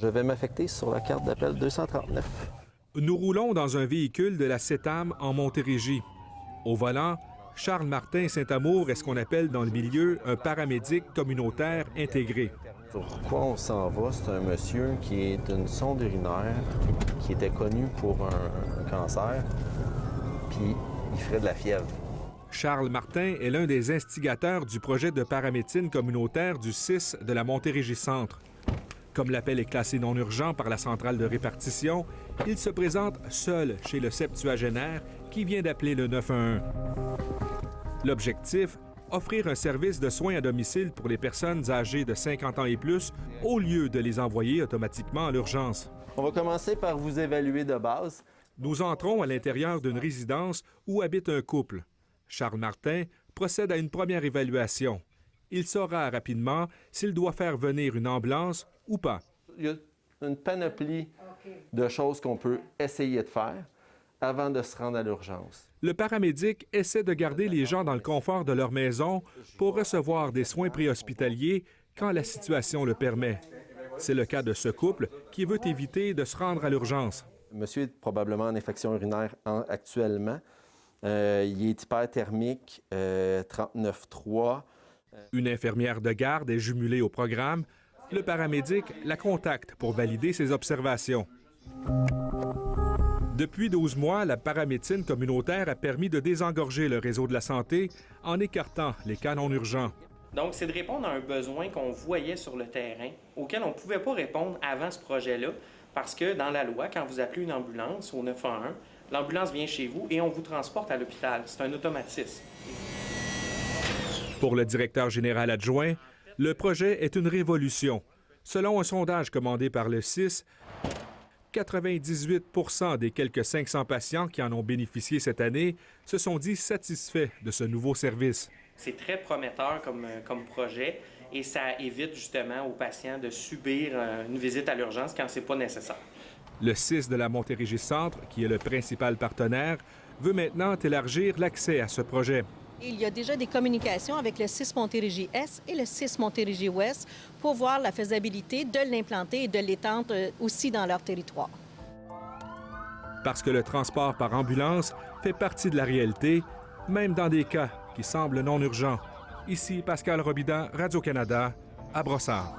Je vais m'affecter sur la carte d'appel 239. Nous roulons dans un véhicule de la CETAM en Montérégie. Au volant, Charles Martin Saint-Amour est ce qu'on appelle dans le milieu un paramédic communautaire intégré. Sur quoi on s'en va? C'est un monsieur qui est d'une sonde urinaire, qui était connu pour un cancer, puis il ferait de la fièvre. Charles Martin est l'un des instigateurs du projet de paramédecine communautaire du 6 de la Montérégie-Centre. Comme l'appel est classé non urgent par la centrale de répartition, il se présente seul chez le septuagénaire qui vient d'appeler le 911. L'objectif, offrir un service de soins à domicile pour les personnes âgées de 50 ans et plus, au lieu de les envoyer automatiquement à l'urgence. On va commencer par vous évaluer de base. Nous entrons à l'intérieur d'une résidence où habite un couple. Charles Martin procède à une première évaluation. Il saura rapidement s'il doit faire venir une ambulance ou pas. Il y a une panoplie de choses qu'on peut essayer de faire avant de se rendre à l'urgence. Le paramédic essaie de garder les gens dans le confort de leur maison pour recevoir des soins préhospitaliers quand la situation le permet. C'est le cas de ce couple qui veut éviter de se rendre à l'urgence. Monsieur est probablement en infection urinaire actuellement. Il est hyperthermique, 39,3. Une infirmière de garde est jumelée au programme. Le paramédic la contacte pour valider ses observations. Depuis 12 mois, la paramédecine communautaire a permis de désengorger le réseau de la santé en écartant les cas non urgents. Donc, c'est de répondre à un besoin qu'on voyait sur le terrain, auquel on ne pouvait pas répondre avant ce projet-là, parce que dans la loi, quand vous appelez une ambulance au 911, l'ambulance vient chez vous et on vous transporte à l'hôpital. C'est un automatisme. Pour le directeur général adjoint, le projet est une révolution. Selon un sondage commandé par le CIS, 98 % des quelques 500 patients qui en ont bénéficié cette année se sont dit satisfaits de ce nouveau service. C'est très prometteur comme projet et ça évite justement aux patients de subir une visite à l'urgence quand c'est pas nécessaire. Le CIS de la Montérégie-Centre, qui est le principal partenaire, veut maintenant élargir l'accès à ce projet. Il y a déjà des communications avec le CIS Montérégie-Est et le CIS Montérégie-Ouest pour voir la faisabilité de l'implanter et de l'étendre aussi dans leur territoire. Parce que le transport par ambulance fait partie de la réalité, même dans des cas qui semblent non urgents. Ici Pascal Robidan, Radio-Canada, à Brossard.